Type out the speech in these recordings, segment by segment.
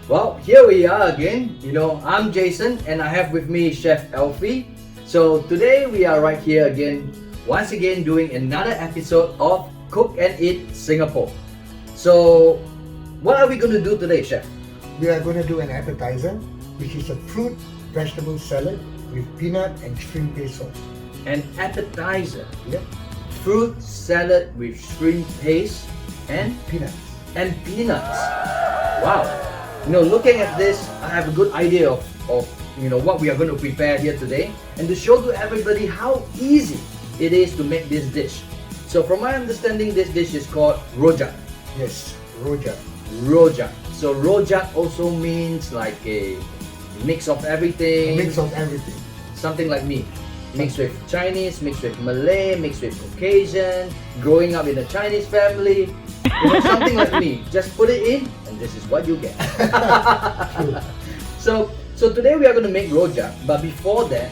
Well, here we are again. I'm Jason and I have with me Chef Alfie. So today we are right here again, once again doing another episode of Cook and Eat Singapore. So what are we going to do today, Chef? We are going to do an appetizer, which is a fruit vegetable salad with peanut and shrimp paste sauce. An appetizer. Yep. Fruit Fruit salad with shrimp paste and peanuts. peanuts. Wow. Looking at this, I have a good idea of what we are going to prepare here today, and to show to everybody how easy it is to make this dish. So from my understanding, this dish is called Rojak. Yes, Rojak. Rojak. So Rojak also means like a mix of everything. A mix of everything. Something like me. Mixed with Chinese, mixed with Malay, mixed with Caucasian, growing up in a Chinese family. Something like me. Just put it in and this is what you get. So today we are going to make Rojak. But before that,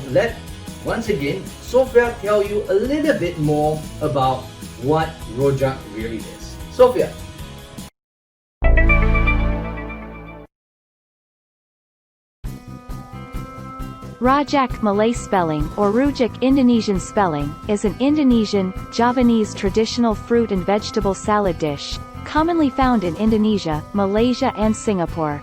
let once again Sophia tell you a little bit more about what Rojak really is. Sophia. Rojak Malay spelling or Rujak Indonesian spelling is an Indonesian, Javanese traditional fruit and vegetable salad dish, commonly found in Indonesia, Malaysia and Singapore.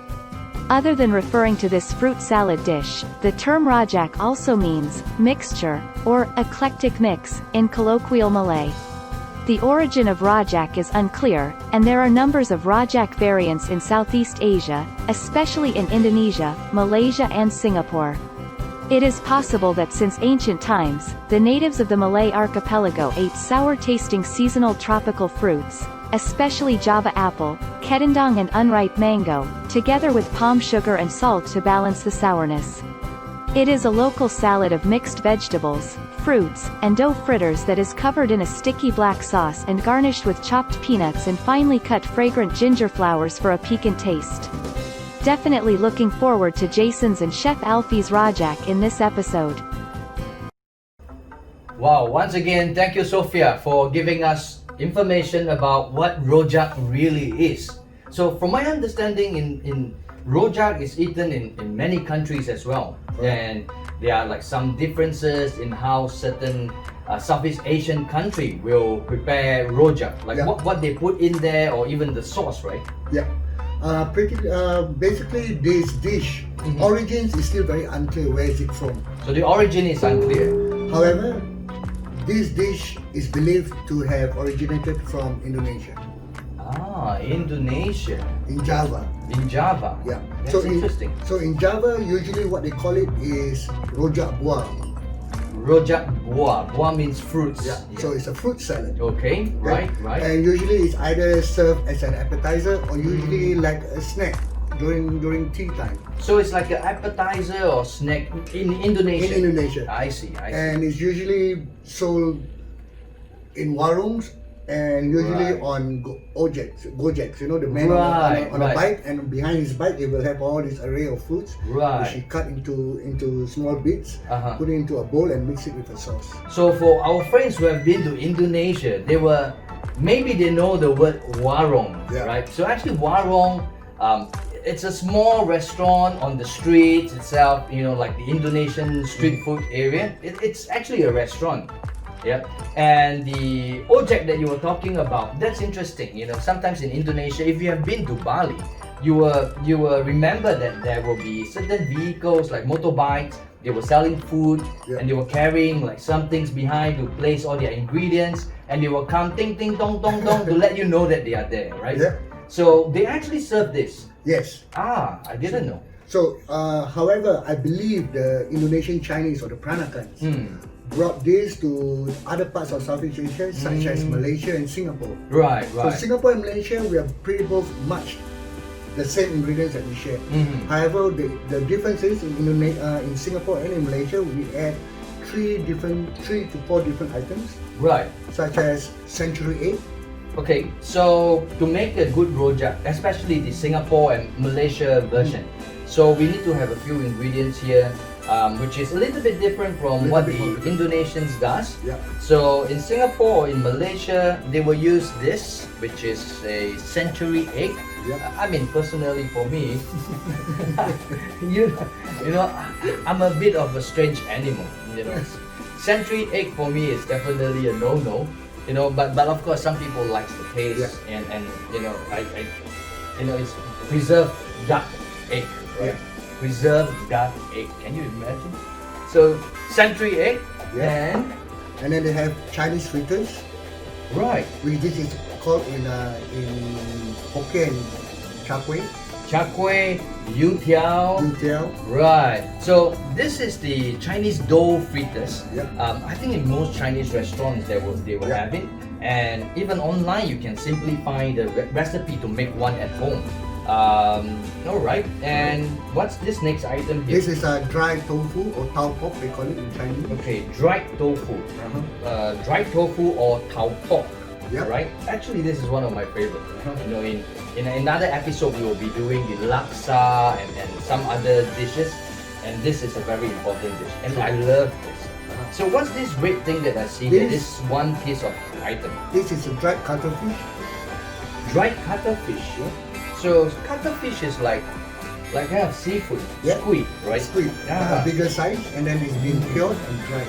Other than referring to this fruit salad dish, the term Rojak also means mixture or eclectic mix in colloquial Malay. The origin of Rojak is unclear, and there are numbers of Rojak variants in Southeast Asia, especially in Indonesia, Malaysia and Singapore. It is possible that since ancient times, the natives of the Malay Archipelago ate sour-tasting seasonal tropical fruits, especially Java apple, kedendang and unripe mango, together with palm sugar and salt to balance the sourness. It is a local salad of mixed vegetables, fruits, and dough fritters that is covered in a sticky black sauce and garnished with chopped peanuts and finely cut fragrant ginger flowers for a piquant taste. Definitely looking forward to Jason's and Chef Alfie's Rojak in this episode. Wow, once again, thank you Sophia for giving us information about what Rojak really is. So from my understanding, in Rojak is eaten in many countries as well. And there are like some differences in how certain Southeast Asian country will prepare Rojak. Like what they put in there, or even the sauce, right? Yeah. Basically this dish, origins is still very unclear where is it from. So the origin is unclear. However, this dish is believed to have originated from Indonesia. Ah, Indonesia. In Java. In Java. Yeah. That's interesting. So in Java, usually what they call it is Rojak buah. Rojak buah. Buah means fruits. Yeah. So it's a fruit salad. Okay, right. And usually it's either served as an appetizer or usually like a snack during tea time. So it's like an appetizer or snack in Indonesia. In Indonesia. I see. And it's usually sold in warungs and usually on gojeks, the man on a bike, and behind his bike he will have all this array of fruits, which he cut into small bits, put it into a bowl and mix it with a sauce. So for our friends who have been to Indonesia, maybe they know the word warung, right? So actually warung, it's a small restaurant on the street itself, like the Indonesian street food area. It's actually a restaurant. Yeah, and the ojek that you were talking about, that's interesting. Sometimes in Indonesia, if you have been to Bali, you will remember that there will be certain vehicles like motorbikes. They were selling food, and they were carrying like some things behind to place all their ingredients, and they will come ting ting tong tong tong to let you know that they are there, right? Yeah. So they actually serve this. Yes. Ah, I didn't know. So, however, I believe the Indonesian Chinese or the Peranakans brought this to other parts of Southeast Asia, such as Malaysia and Singapore. Right. So Singapore and Malaysia, we are pretty both much the same ingredients that we share. However, the difference is in Singapore and in Malaysia, we add 3 to 4 different items. Right. Such as century egg. Okay, so to make a good rojak, especially the Singapore and Malaysia version, so we need to have a few ingredients here. which is a little bit different from what the Indonesians does. Yeah. So in Singapore, in Malaysia, they will use this, which is a century egg. Yeah. I mean, personally for me, you know, I'm a bit of a strange animal. You know, century egg for me is definitely a no-no. You know, but of course, some people like the taste, and you know, I you know, it's preserved duck egg, right? Yeah. Preserved duck egg. Can you imagine? So century egg, and then they have Chinese fritters, right? Which this is called in Hokkien char kway. Char kway, youtiao. Right. So this is the Chinese dough fritters. Yep. I think in most Chinese restaurants they will have it, and even online you can simply find the recipe to make one at home. All right. And what's this next item here? This is a dry tofu or tau pok, they call it in Chinese. Okay, dried tofu. Dried tofu or tau pok. Yep. Right. Actually, this is one of my favorites. You know, in another episode we will be doing the laksa and some other dishes, and this is a very important dish, and I love this. So what's this red thing that I see here? This one piece of item. This is a dried cuttlefish. Dried cuttlefish. Yeah. So cuttlefish is like kind of seafood. Yeah. Squid, right? Squid, a bigger size, and then it's been cured and dried.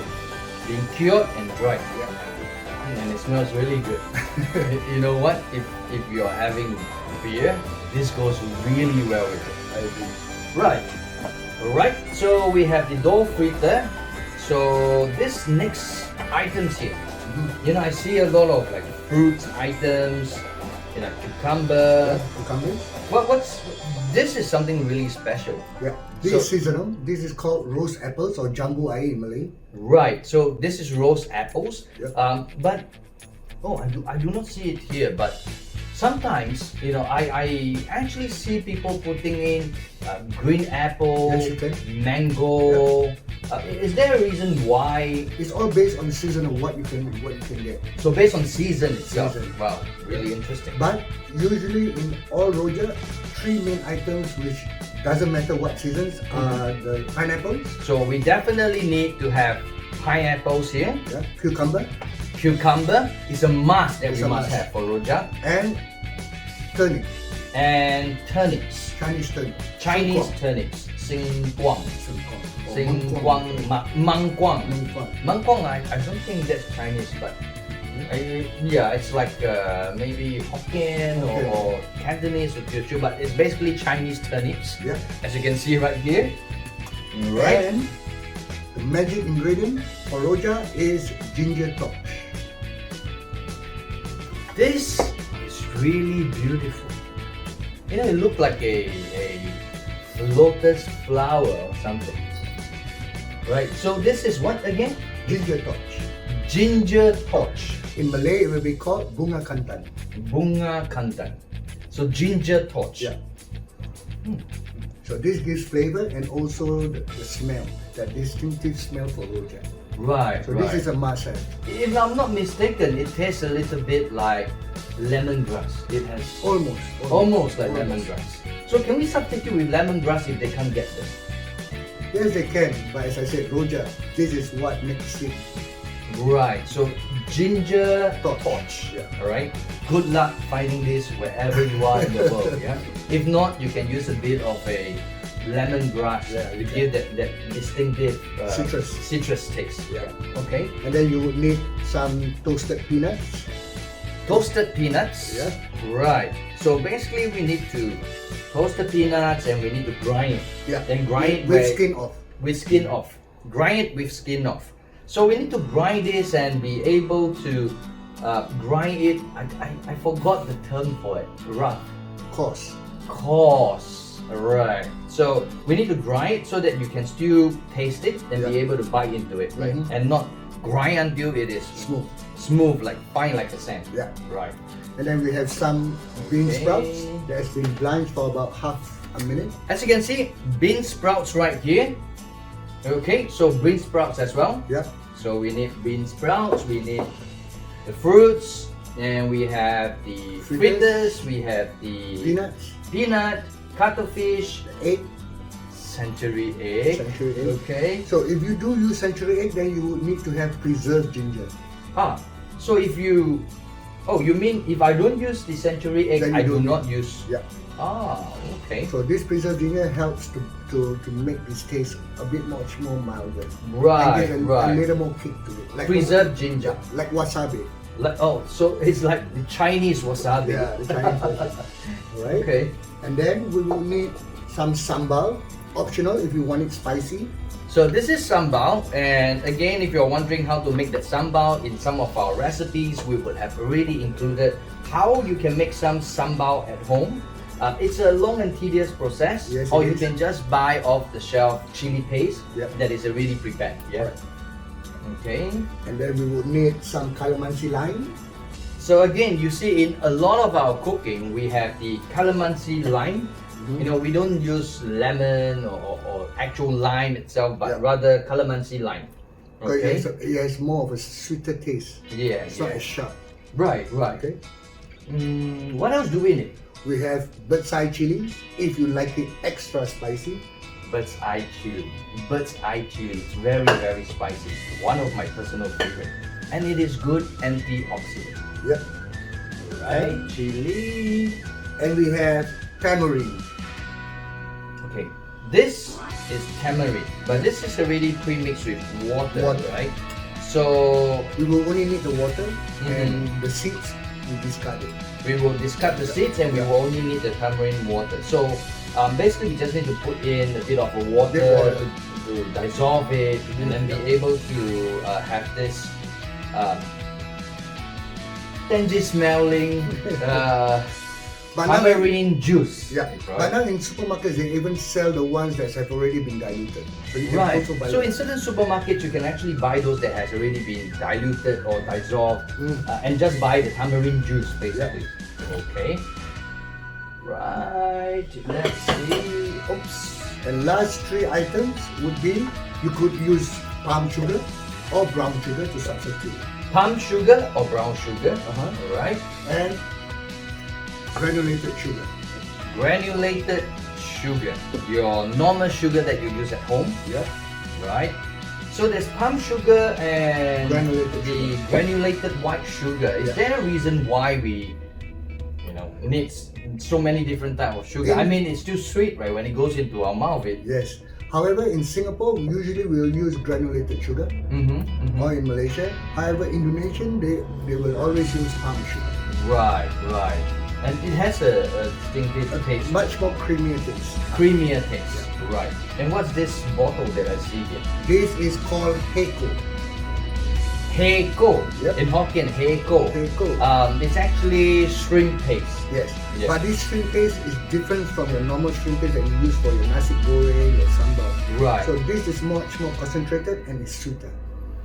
Being cured and dried. Yeah. And it smells really good. You know what? If you're having beer, this goes really well with it. I agree. Right. Alright, so we have the dough fritter. So this next items here, you know, I see a lot of like fruits items, you know, cucumber. Cucumbers. What's this is something really special. Yeah. This is seasonal. This is called roast apples or jambu air in Malay. Right. So this is roast apples. Yep. But I do not see it here. But sometimes, you know, I actually see people putting in green apple, Yes, you can. mango. Is there a reason why? It's all based on the season of what you can get. So based on season itself. Season. Wow, really interesting. But usually in all Rojak, 3 main items which doesn't matter what seasons are the pineapples, So we definitely need to have pineapples here. cucumber, Cucumber is a must that It's we a must must. have for rojak. and turnips, And turnips. Chinese turnips. Chinese Singkwang. turnips. Singkwang. Or Singkwang. Mangkwang. Mangkwang. Mangkwang, I don't think that's Chinese, but yeah, it's like maybe Hokkien or Cantonese or Teochew, but it's basically Chinese turnips, Yeah. as you can see right here. Right. And the magic ingredient for Rojak is ginger torch. This is really beautiful. You know, it looked like a lotus flower or something. Right, so this is what again? Ginger torch. Ginger torch. In Malay, it will be called bunga kantan. Bunga kantan. So ginger torch. Yeah. So this gives flavor and also the smell, that distinctive smell for Rojak. Right, So right. this is a must-have. If I'm not mistaken, it tastes a little bit like lemongrass. It has almost like lemongrass. So can we substitute with lemongrass if they can't get this? Yes, they can, but as I said, Rojak, this is what makes it. Right, so ginger Torch. torch. Yeah. Alright, good luck finding this wherever you are in the world. Yeah. If not, you can use a bit of a lemongrass to give that distinctive citrus taste. Yeah. Okay. And then you would need some toasted peanuts. Toasted peanuts. Yeah. Right. So basically, we need to toast the peanuts and we need to grind it. Yeah. Then grind it with skin off. With skin off. Grind it with skin off. So we need to grind this and be able to grind it. I forgot the term for it. Rough. Coarse. Coarse. Right. So we need to grind it so that you can still taste it and be able to bite into it, right? And not grind until it is smooth, like fine like a sand. Yeah. Right. And then we have some bean sprouts that's been blanched for about half a minute. As you can see, bean sprouts right here. Okay, so bean sprouts as well. Yeah. So we need bean sprouts, we need the fruits, and we have the fritters, we have the Peanuts. peanut, cuttlefish, Egg. century egg. Century egg. Okay. So if you do use century egg, then you would need to have preserved ginger. So if you, you mean if I don't use the century egg, Then you I do don't not use. Yeah. Okay. So this preserved ginger helps to make this taste a bit much more milder. Right, And give right. a little more kick to it. Like Preserved ginger. Like wasabi. Like, so it's like the Chinese wasabi. Yeah, the Chinese version. Alright? Okay. And then we will need some sambal. Optional if you want it spicy. So this is sambal, and again, if you're wondering how to make that sambal, in some of our recipes, we would have already included how you can make some sambal at home. It's a long and tedious process, Yes, or it you is. can just buy off the shelf chili paste Yep. that is already prepared. Yeah. Okay. And then we will need some calamansi lime. So again, you see in a lot of our cooking, we have the calamansi lime. You know, we don't use lemon or actual lime itself, but Yeah. rather calamansi lime. Okay. It has more of a sweeter taste. Yeah. It's not as sharp. Right. Right. Okay. What else do we need? We have bird's eye chili if you like it extra spicy. Bird's eye chili. Bird's eye chili. It's very, very spicy. One of my personal favorite, and it is good antioxidant. Yep. Right. Chili. And we have tamarind. Okay. This is tamarind, but this is already pre-mixed with water, right? So We will only need the water and the seeds we discard it. we will discard the seeds and we will only need the tamarind water. So basically we just need to put in a bit of water to dissolve it and then be able to have this tangy smelling tamarind juice. Yeah. But now in supermarkets they even sell the ones that have already been diluted. So you can Right. also buy So that. in certain supermarkets, you can actually buy those that has already been diluted or dissolved, and just buy the tamarind juice basically. Okay. Right. Let's see. Oops. And last three items would be you could use palm sugar or brown sugar to substitute. Palm sugar or brown sugar. Uh-huh. Right. And granulated sugar. Granulated sugar. Your normal sugar that you use at home. Yeah. Right. So there's palm sugar and Granulated the sugar. granulated white sugar. Is Yeah. there a reason why we, need so many different type of sugar? I mean, it's too sweet, right? When it goes into our mouth, Yes. However, in Singapore, usually we'll use granulated sugar, or in Malaysia. However, Indonesian, they will always use palm sugar. Right. And it has a distinctive taste, Much more creamier taste. creamier taste. Right. And what's this bottle that I see here? This is called Heiko. Heiko. Yep. In Hokkien, Heiko. Heiko. It's actually shrimp paste. Yes. Yeah. But this shrimp paste is different from your normal shrimp paste that you use for your nasi goreng or sambal. Right. So this is much more concentrated and it's sweeter.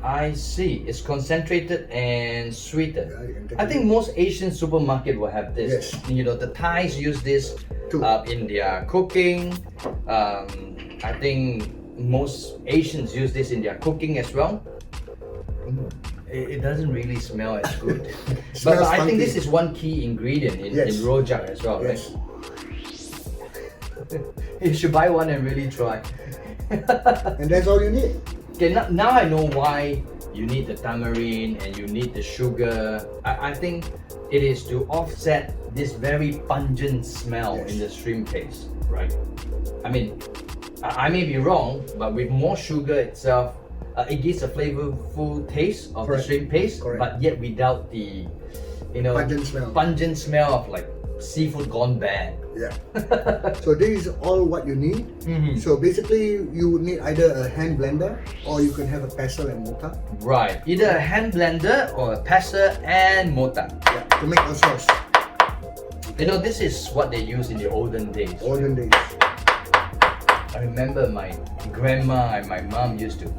I see. It's concentrated and sweeter. Yeah, you can take I it. think most Asian supermarket will have this. Yes. The Thais use this Too. in their cooking. I think most Asians use this in their cooking as well. It doesn't really smell as good. but Smells I think funky. this is one key ingredient in Yes. Rojak as well, Yes. right? You should buy one and really try. And that's all you need. Okay, now I know why you need the tamarind and you need the sugar. I think it is to offset this very pungent smell Yes. in the shrimp paste, right? I mean, I may be wrong, but with more sugar itself, it gives a flavorful taste of Correct. the shrimp paste, Correct. but yet without the, Pungent smell. of like seafood gone bad. Yeah. So this is all what you need. So basically, you would need either a hand blender or you can have a pestle and mortar. Right, either a hand blender or a pestle and mortar. Yeah. To make a sauce. This is what they used in the olden days. Olden days. I remember my grandma and my mom used to.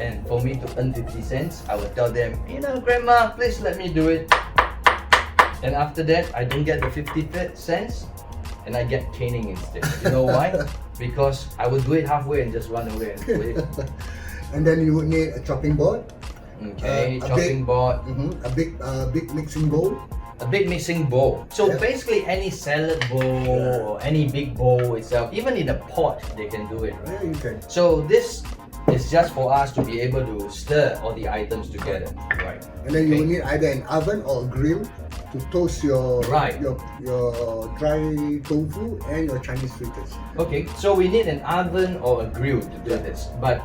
And for me to earn 50 cents, I would tell them, Grandma, please let me do it. And after that, I don't get the 50 cents and I get caning instead. You know why? Because I would do it halfway and just run away and quit. And then you would need a chopping board. Okay, A chopping board. A big mixing bowl. a big mixing bowl. So Yeah. basically any salad bowl or any big bowl itself, even in a pot, they can do it, right? Yeah, you can. So this is just for us to be able to stir all the items together, right? And then you Okay. will need either an oven or a grill to toast your Right. your dry tofu and your Chinese fritters. Okay, so we need an oven or a grill to do this. But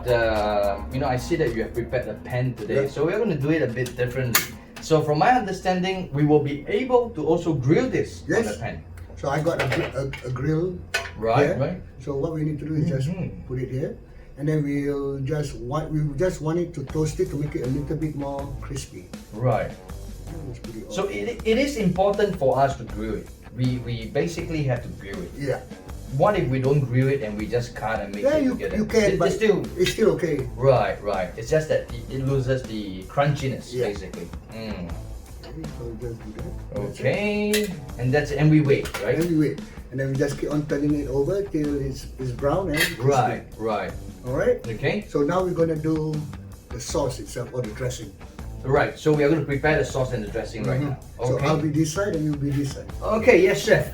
you know, I see that you have prepared a pan today, Yeah. so we're going to do it a bit differently. So from my understanding, we will be able to also grill this on Yes. the pan. So I got a grill Right, here. right. So what we need to do is just Mhm. put it here, and then we just want it to toast it to make it a little bit more crispy. Right. Let's put it on. So it is important for us to grill it. We basically have to grill it. Yeah. What if we don't grill it and we just cut and mix Yeah, it you together? can, but It's still it's still okay. right. It's just that it loses the crunchiness, Yeah. basically. Mm. Okay, so just do that. That's it. Okay, and we wait, right? And we wait, and then we just keep on turning it over till it's brown and crispy. Right. All right. Okay. So now we're gonna do the sauce itself or the dressing. Right. So we are going to prepare the sauce and the dressing right now. So Okay. I'll be this side and you'll be this side. Okay. Yes, chef.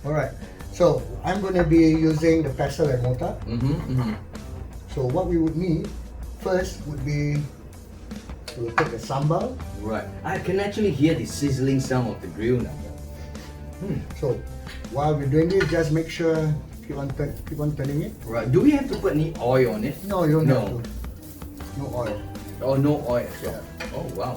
All right. So I'm gonna be using the pestle and mortar. Mm-hmm. So what we would need first would be to take the sambal. Right. I can actually hear the sizzling sound of the grill now. So while we're doing this, just make sure keep on turning it. Right. Do we have to put any oil on it? No, you don't have No. to. No oil. Oh, no oil as well. Oh, wow.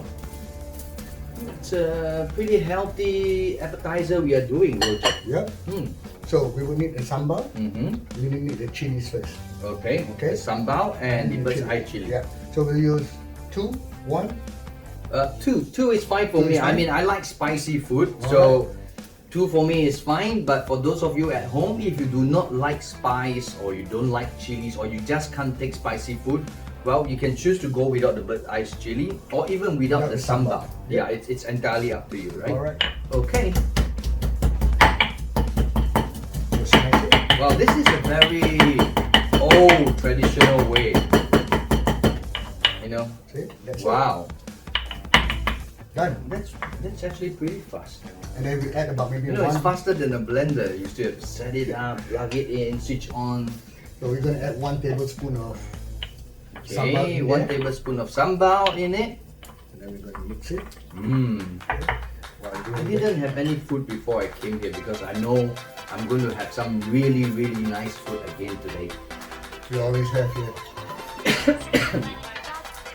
It's a pretty healthy appetizer we are doing, Rojak. Yep. Hmm. So we will need the sambal. Mm-hmm. We will need the chilies first. Okay. Okay. The sambal and the bird's eye chili. Yeah. So we'll use 2, 1. Two is fine for Two me. is I fine? mean, I like spicy food, so 2 for me is fine. But for those of you at home, if you do not like spice or you don't like chilies or you just can't take spicy food, well, you can choose to go without the bird's eye chili or even without the sambal. Yeah, it's entirely up to you, right? Alright. Okay. So smash it. Well, this is a very old traditional way. You know? See? That's Wow. it. Done. That's actually pretty fast. And then we add about maybe You know, it's 1. faster than a blender. You still have to set it up, plug it in, switch on. So we're gonna add 1 tablespoon of sambal Okay, in 1 there. tablespoon of sambal in it. And then we're gonna mix it. Mmm. While I doing that. didn't have any food before I came here because I know I'm going to have some really, really nice food again today. We always have here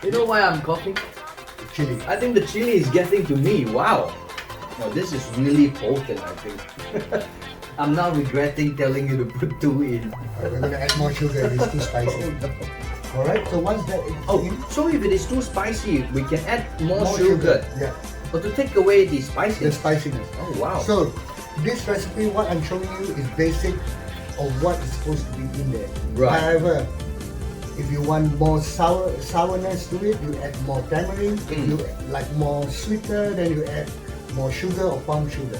You know why I'm coughing? the chili. I think the chili is getting to me. Wow. Now this is really potent, I think. I'm now regretting telling you to put 2 in. We're gonna add more sugar if it's too spicy. Alright, so once that is Oh, in, so if it is too spicy, we can add more sugar. Yeah, But to take away the the spiciness. spiciness. Oh wow. So this recipe, what I'm showing you is basic of what is supposed to be in there. Right. However, if you want more sourness to it, you add more tamarind. If you like more sweeter, then you add more sugar or palm sugar.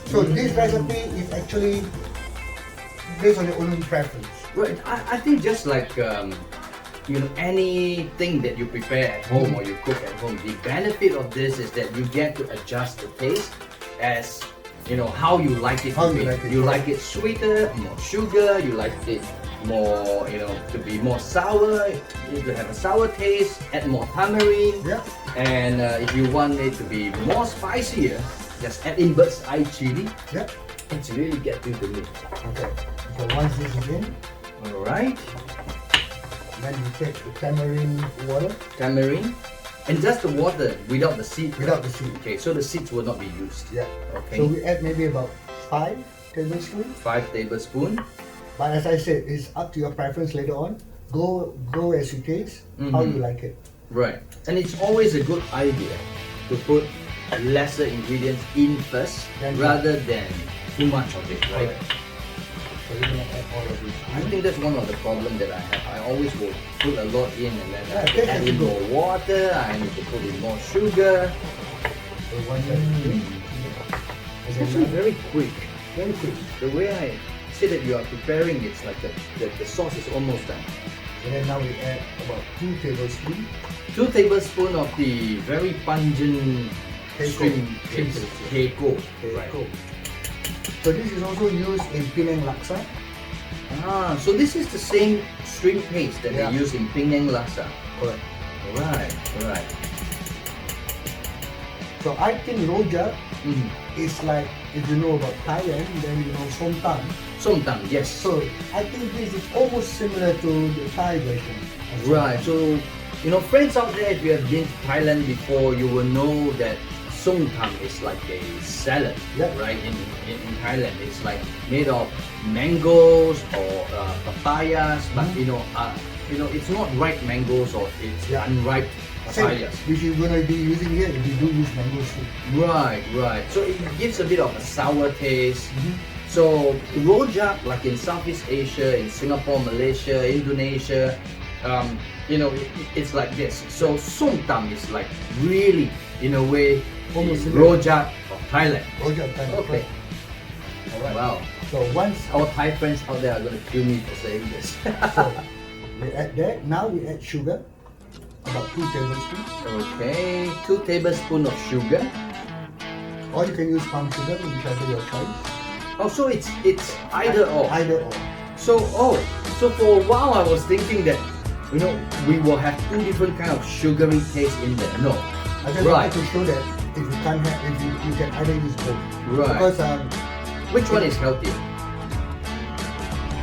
So this recipe is actually based on your own preference. Right, I think just like you know, anything that you prepare at home or you cook at home, the benefit of this is that you get to adjust the taste as you know how you like it How to you be. like it, You correct. like it sweeter, more sugar. You like it more, you know, to be more sour. You to have a sour taste. Add more tamarind. Yeah. And if you want it to be more spicier, just add in bird's eye chili. Yeah. It's really getting to me. Okay. So once this is in, All right. then you take the tamarind water Tamarind, and just the water without the seed. without the seed. Okay, so the seeds will not be used. Yeah. Okay. So we add maybe about 5 tablespoons. 5 tablespoons. But as I said, it's up to your preference later on. Go as you taste, how you like it. Right. And it's always a good idea to put lesser ingredients in first Then rather than too much of it, right? Correct. So we're gonna add all of this. I think that's one of the problems that I have. I always will put a lot in and then I have to take add as in you go. more water, I need to put in more sugar. So once that's in, It's actually very quick. Very quick. The way I say that you are preparing, it's like the sauce is almost done. and then now we add about 2 tablespoons. 2 tablespoons of the very pungent string paste. Heko. Right. So this is also used in Penang laksa. So this is the same string paste that Yeah. they use in Penang laksa. Correct. Right. So I think rojak Mm. is like, if you know about Thailand, then you know somtam. Somtam, yes. So I think this is almost similar to the Thai version. Right. So, friends out there, if you have been to Thailand before, you will know that somtam is like a salad, Yeah. right? In Thailand, it's like made of mangoes or papayas, but it's not ripe mangoes or it's Yeah. unripe Same, papayas. which you're gonna be using here if you do use mangoes too. Right. So it gives a bit of a sour taste. So rojak, like in Southeast Asia, in Singapore, Malaysia, Indonesia, it's like this. So somtam is like really, in a way, Almost similar. rojak of Thailand. Rojak Thailand. Okay. Alright. Wow. So once Our Thai friends out there are going to kill me for saying this. so we add that. Now we add sugar, about 2 tablespoons. Okay, 2 tablespoons of sugar. Or you can use palm sugar, whichever your choice. Oh, so it's either or. Either or. So for a while I was thinking that we will have 2 different kind of sugary taste in there. No. I just Right. wanted to show that if you can't have, if you can either use both. Right. Because Which one is healthier?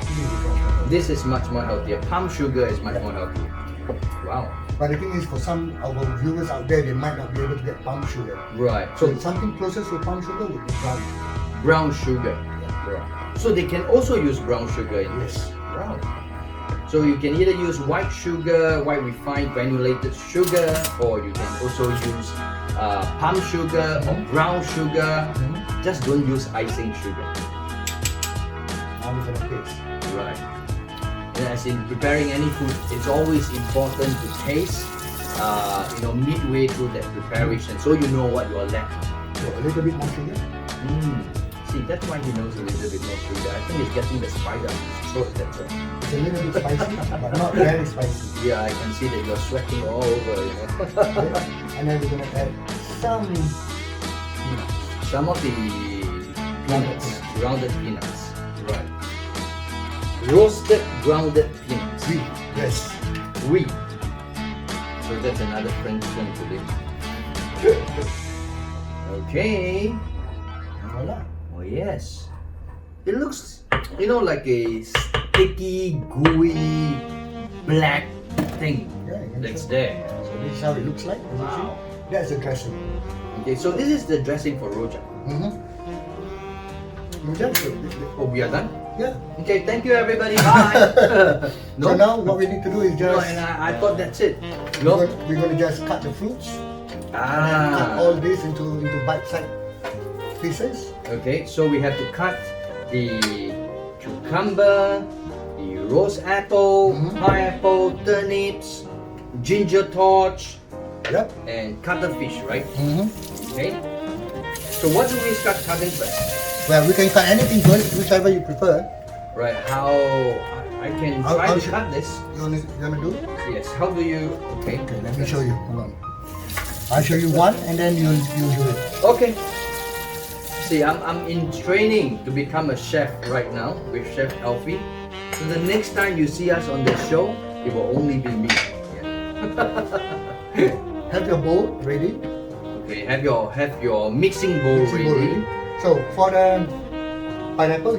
this is This is much more healthier. Palm sugar is much more healthier. Wow. But the thing is, for some of our viewers out there, they might not be able to get palm sugar. Right. So something closest to palm sugar would be brown. Brown sugar. Right. So they can also use brown sugar in this. Wow. So you can either use white sugar, white refined granulated sugar, or you can also use palm sugar or brown sugar. Just don't use icing sugar. Now we're gonna taste. Right. And as in preparing any food, it's always important to taste, midway through that preparation, so you know what you are left. So a little bit more sugar. See, that's why he knows a little bit more sugar. I think he's getting the spider on his throat, that's all. It's a little bit spicy, but not very spicy. Yeah, I can see that you're sweating all over, Okay. And then we're gonna add some peanuts. Some of the peanuts, grounded peanuts. Right. Roasted grounded peanuts. Yes. Oui. So that's another French term today. Okay. Voila. Oh yes. It looks, like a sticky, gooey, black thing Yeah, you can that's show. there. So this is how it looks like. As you see. That's the dressing. Okay, so this is the dressing for rojak. Oh, we are done? Yeah. Okay, thank you everybody. Bye. So now what we need to do is No, just and I thought that's it. No? we're gonna just cut the fruits. Cut all this into bite-sized pieces. Okay, so we have to cut the cucumber, the rose apple, pineapple, turnips, ginger torch, Yep. and cuttlefish, right? Okay. So what do we start cutting first? Well, we can cut anything first, whichever you prefer. Right, how I can try to cut this. You wanna do it? Yes, how do you, okay. Okay, let me show you. Hold on. I'll show you one, and then you do it. Okay. See, I'm in training to become a chef right now with Chef Alfie. So the next time you see us on the show, it will only be me. Yeah. Have your bowl ready. Okay, have your mixing bowl ready. So for the pineapple,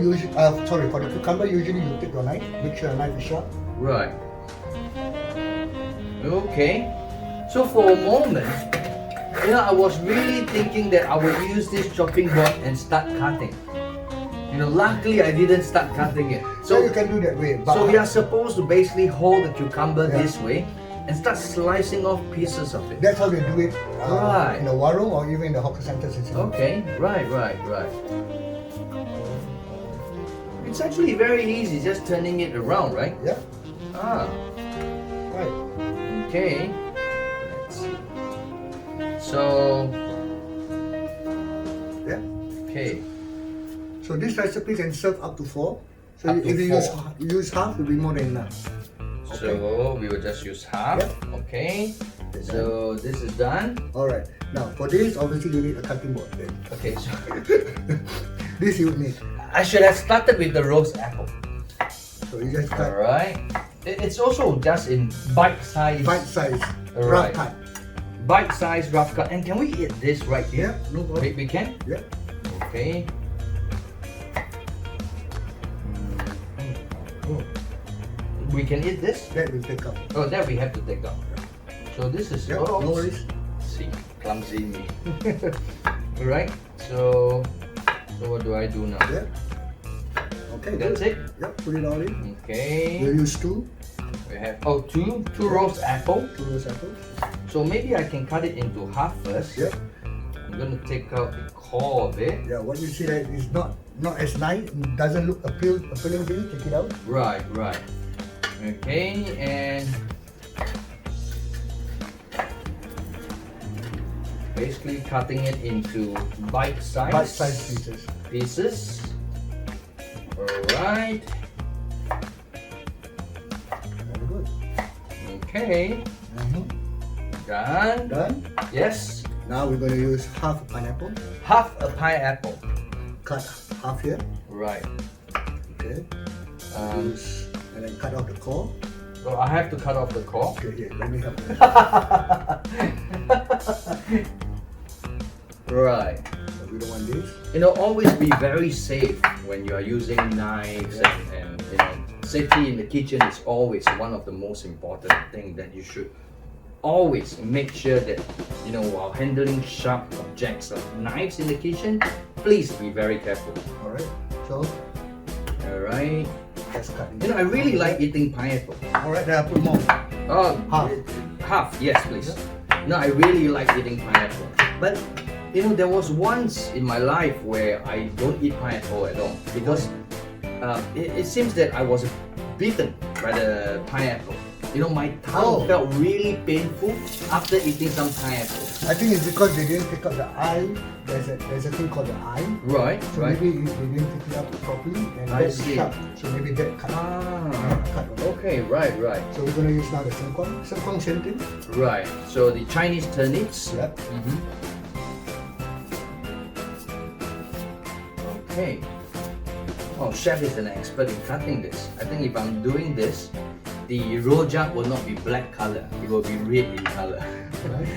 for the cucumber, usually you take your knife. Make sure your knife is sharp. Right. Okay. So for a moment, I was really thinking that I would use this chopping board and start cutting. Luckily I didn't start cutting it. So you can do that way. But So we are supposed to basically hold the cucumber this way and start slicing off pieces of it. That's how they do it Right. in the warung or even in the hawker centers in Singapore. Okay, right. It's actually very easy, just turning it around, right? Yeah. Right. Okay. Let's see. So, Yeah. okay. So this recipe can serve up to 4. So Up to if you 4. use half, it will be more than enough. So we will just use half. Yep. Okay. Okay. So this is done. All right. Now for this, obviously you need a cutting board. Then. Okay, so This you need. I should have started with the roast apple. So you just cut Alright. It's also just in bite size. bite size, Right. rough cut. Bite size rough cut. And can we eat this right here? Yeah, no problem. We can? Yeah. Okay. Oh, We can eat this? that will take up. Oh, that we have to take out. So this is Yeah, no worries. See, clumsy me. Alright. So what do I do now? Yeah. Okay. That's good. it? Yeah, put it all in. Okay. You use two We have two roast apple. roast apples. So maybe I can cut it into half first. Yeah. I'm gonna take out the core of it. Yeah. What you see that is not as nice. Doesn't look appealing to you. Take it out. Right. Okay, and basically cutting it into bite-sized pieces. Alright. Very good. Okay. Done. Done. Yes. Now we're going to use half a pineapple. Half a pineapple. Cut half here. Right. Okay. And then cut off the core. So I have to cut off the core. Okay, here, let me help you. Right. So we don't want this. You know, always be very safe when you are using knives and you know, safety in the kitchen is always one of the most important things that you should always make sure that, you know, while handling sharp objects like knives in the kitchen, please be very careful. Alright. So Alright. just cut it. You know, I really like eating pineapple. Alright, then I put more. Oh, Half. Half, yes, please. No, I really like eating pineapple. But you know, there was once in my life where I don't eat pineapple at all because it seems that I was bitten by the pineapple. You know, my tongue felt really painful after eating some pineapple. I think it's because they didn't take out the eye. There's a thing called the eye. Right, So right. maybe they didn't take it out properly and I that's see. sharp. So maybe that cut. Cut. Okay, right. So we're gonna use now the sengkuang. Sengkuang same thing. Right. So the Chinese turnips. Yep. Okay. Oh, chef is an expert in cutting this. I think if I'm doing this, the rojak will not be black color. It will be red in color. Right.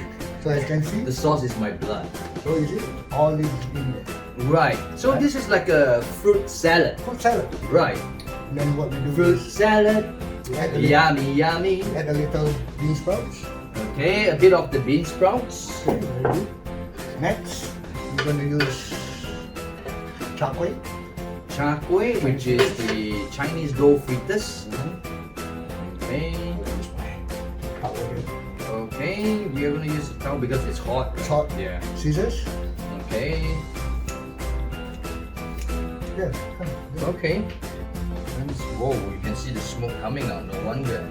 So as you can see, The sauce is my blood. so is it all is in there. Right. So this is like a fruit salad. Fruit salad. Right. And then what we do Fruit is salad. we add a little, Yummy. add a little bean sprouts. Okay, a bit of the bean sprouts. Okay, very good. Next, we're gonna use char kway. Char kway, which is the Chinese dough fritters. Okay. Okay, we are gonna use the towel because it's hot. It's hot. Yeah. Scissors. Okay. Yeah. Okay. Whoa, you can see the smoke coming out. No wonder.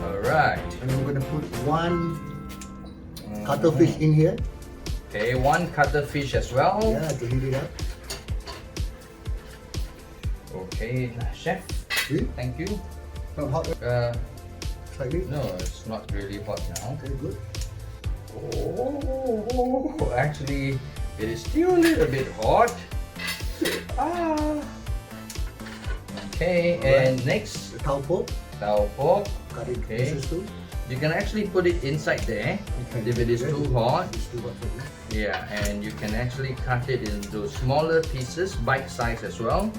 Alright. And we're gonna put one cuttlefish in here. Okay, one cuttlefish as well. Yeah, to heat it up. Okay, chef. See? Thank you. Not hot. Slightly. No, it's not really hot now. Okay, good. Oh, actually, it is still a little bit hot. Okay, and next, The tau pork. tau pork. Cut it Okay. pieces too. You can actually put it inside there Okay. if it is too hot. It's too hot for you. Yeah, and you can actually cut it into smaller pieces, bite size as well.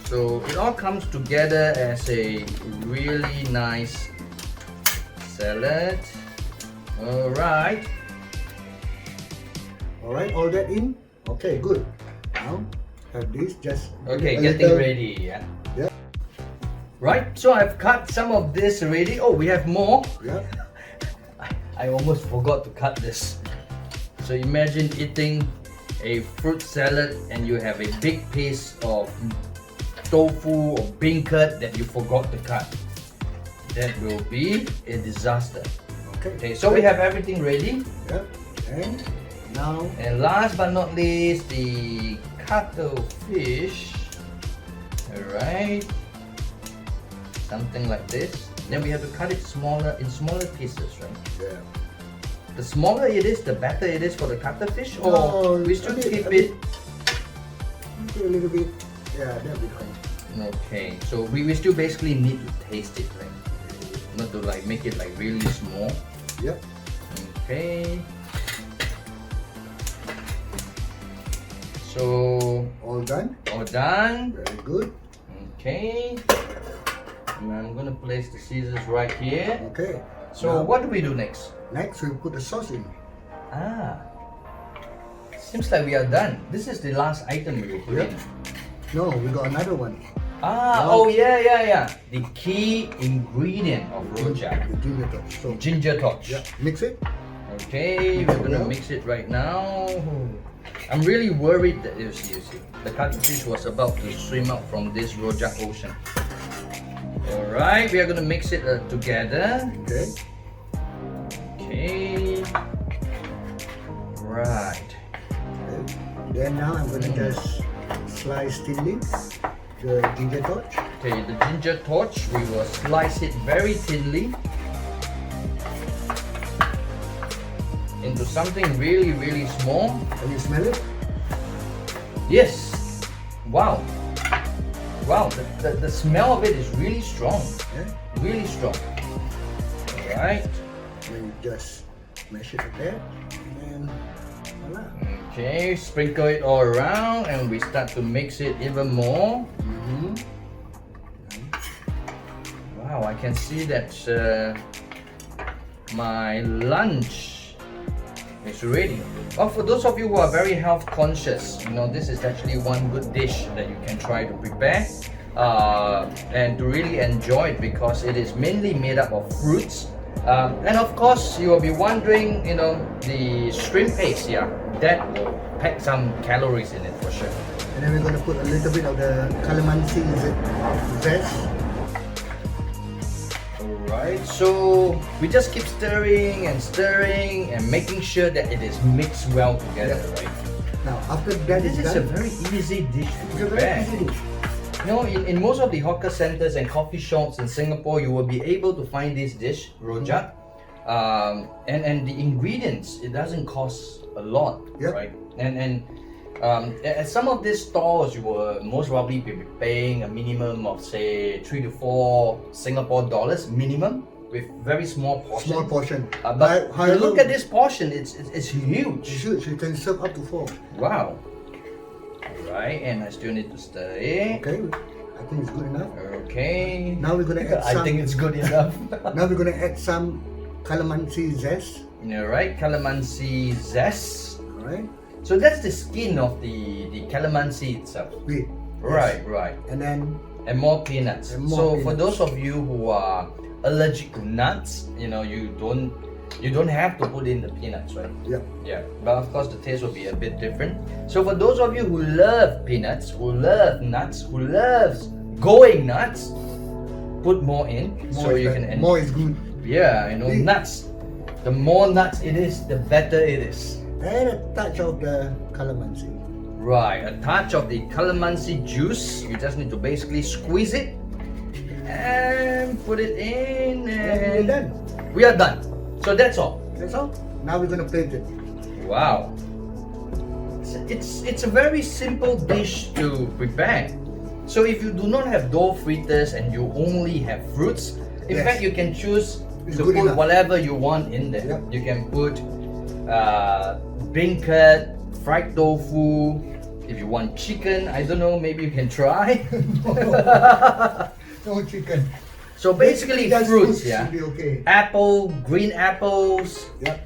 So it all comes together as a really nice salad. Alright. Alright, all that in. Okay, good. Now, have this just. Okay, a getting little- ready. Yeah. Yeah. Right, so I've cut some of this already. Oh, we have more. Yeah. I almost forgot to cut this. So imagine eating a fruit salad and you have a big piece of tofu or beancurd that you forgot to cut. That will be a disaster. Okay, so we have everything ready. Yeah. And now, And last but not least, the cuttlefish. Alright. something like this. Then we have to cut it in smaller pieces, right? Yeah. The smaller it is, the better it is for the cuttlefish, or No, we should keep a it. A little bit. Yeah, that'll be fine. Okay, so we still basically need to taste it, right? Not to like make it like really small. Yep. Okay. So All done. all done. Very good. Okay. And I'm gonna place the scissors right here. Okay. So Now, what do we do next? next we put the sauce in. Ah. Seems like we are done. This is the last item we will put Yep. in. No, we got another one. Ah, Now- oh yeah. The key ingredient of Rojak. The ginger touch. So Ginger torch. yeah, mix it. Okay, we're gonna mix it right now. I'm really worried that you see, the cuttlefish was about to swim out from this Rojak ocean. Alright, we are gonna mix it together. Okay. Okay. Right. Okay. Then now I'm gonna just slice thinly the ginger touch. Okay, the ginger torch, we will slice it very thinly into something really, really small. Can you smell it? Yes. Wow. Wow, the smell of it is really strong. Yeah. Really strong. Alright. Then you just mash it like that, and then voila. Okay, sprinkle it all around and we start to mix it even more. Wow, I can see that my lunch is ready. Well, for those of you who are very health conscious, you know, this is actually one good dish that you can try to prepare and to really enjoy it because it is mainly made up of fruits. And of course, you will be wondering, you know, the shrimp paste, yeah, that will pack some calories in it for sure. And then we're gonna put a little bit of the calamansi zest. Alright, so we just keep stirring and making sure that it is mixed well together, right? Now after that This is is a done, very easy dish to it's a very prepare. easy dish. You know, in most of the hawker centers and coffee shops in Singapore, you will be able to find this dish, Rojak. And the ingredients, it doesn't cost a lot, Yep. right? And at some of these stores, you will most probably be paying a minimum of say 3 to 4 Singapore dollars minimum with very small portions. Small portion. But however, look at this portion, it's You huge. should. You can serve up to 4. Wow. Right, and I still need to stir it. Okay. I think it's good enough. Okay. Now we're gonna add I some. think it's good enough. Now we're gonna add some calamansi zest. Alright, calamansi zest. Alright. So that's the skin of the calamansi itself. Wait. Right, right. And then And more peanuts. And more So for peanuts. those of you who are allergic to nuts, you know, you don't have to put in the peanuts, right? yeah. Yeah. But of course the taste will be a bit different. So for those of you who love peanuts, who love nuts, who loves going nuts, put more in so you can more is good. yeah, you know, See? nuts. The more nuts it is, the better it is. And a touch of the calamansi. Right, a touch of the calamansi juice. You just need to basically squeeze it and put it in, And we're and done. we are done. So that's all. That's all. Now we're gonna plate it. Wow. It's a very simple dish to prepare. So if you do not have dough fritters and you only have fruits, in Yes. fact you can choose It's to good put enough. whatever you want in there. Yep. You can put beancurd, fried tofu. If you want chicken, I don't know, maybe you can try. No chicken. So basically Just fruits, should yeah. be okay. Apple, green apples, Yeah.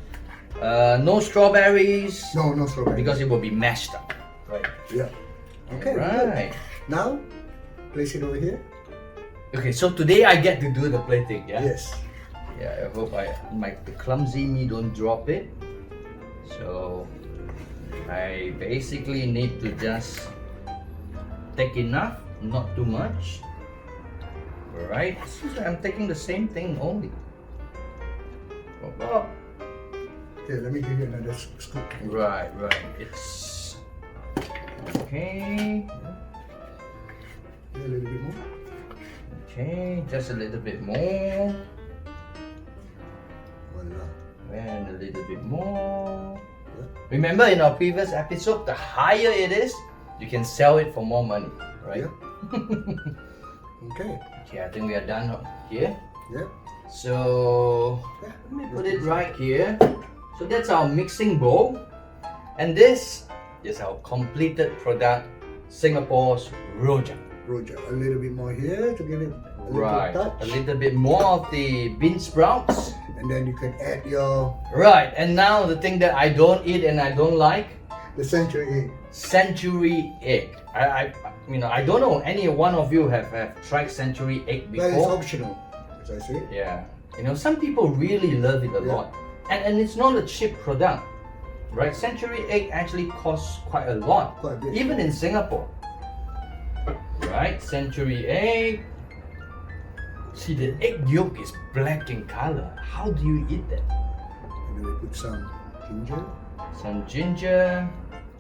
no strawberries, No strawberry. because it will be mashed up. Right. yeah. Okay. good. Right. Now, place it over here. Okay, so today I get to do the plating, yeah? Yes. Yeah, I hope the clumsy me don't drop it. So I basically need to just take enough, not too much. Alright, seems like I'm taking the same thing only. Oh, Okay, let me give you another scoop. right, it's okay. Here, a little bit more. Okay, just a little bit more. Voila. And a little bit more. Yeah. Remember in our previous episode, the higher it is, you can sell it for more money, right? Yeah. Okay. Okay, I think we are done here. Yeah. So let me put it right here. So that's our mixing bowl, and this is our completed product, Singapore's Rojak. Rojak. A little bit more here to give it a Right, little touch. a little bit more of the bean sprouts. And then you can add your Right, and now the thing that I don't eat and I don't like, the century egg. century egg. I don't know any one of you have tried century egg That is before. optional, as I say. Yeah, some people really love it a Yeah. lot, and it's not a cheap product, right? Century egg actually costs quite a lot, Quite a bit. even in Singapore. Right, century egg. See, the egg yolk is black in color. How do you eat that? And then we put some ginger. Some ginger.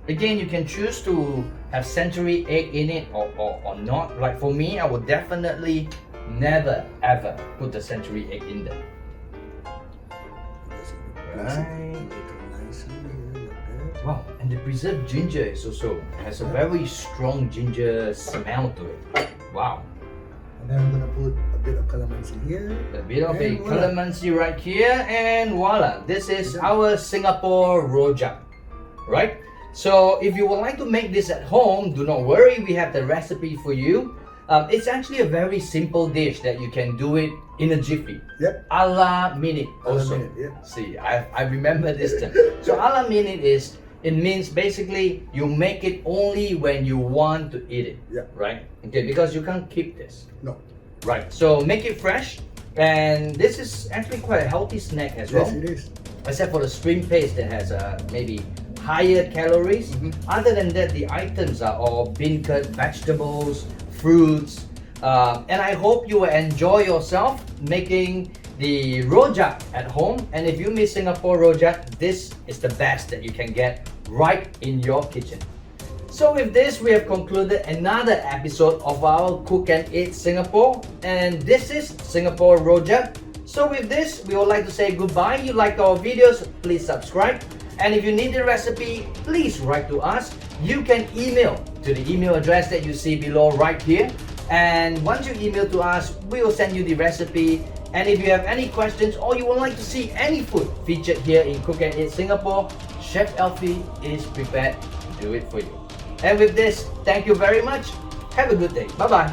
Again, you can choose to have century egg in it or not. Like for me, I would definitely never ever put the century egg in there. Just Right. nicely like that. Wow, and the preserved ginger is also has a very strong ginger smell to it. Wow. And then I'm gonna put a bit of calamansi here. A bit of a And voila. calamansi right here, and voila, this is our Singapore Rojak, right? So if you would like to make this at home, do not worry, we have the recipe for you. It's actually a very simple dish that you can do it in a jiffy. Yep. A la minute A la also. minute, yeah. See, I remember this term. So a la minute it means basically you make it only when you want to eat it. Yeah. Right? Okay, because you can't keep this. No. Right, so make it fresh, and this is actually quite a healthy snack as well, Yes, it is. except for the shrimp paste that has maybe higher calories. Mhm. Other than that, the items are all bean cut vegetables, fruits, and I hope you will enjoy yourself making the rojak at home. And if you miss Singapore Rojak, this is the best that you can get right in your kitchen. So with this, we have concluded another episode of our Cook and Eat Singapore, and this is Singapore Rojak. So with this, we would like to say goodbye. You like our videos, please subscribe. And if you need the recipe, please write to us. You can email to the email address that you see below right here. And once you email to us, we will send you the recipe. And if you have any questions or you would like to see any food featured here in Cook and Eat Singapore, Chef Alfie is prepared to do it for you. And with this, thank you very much. Have a good day. Bye-bye.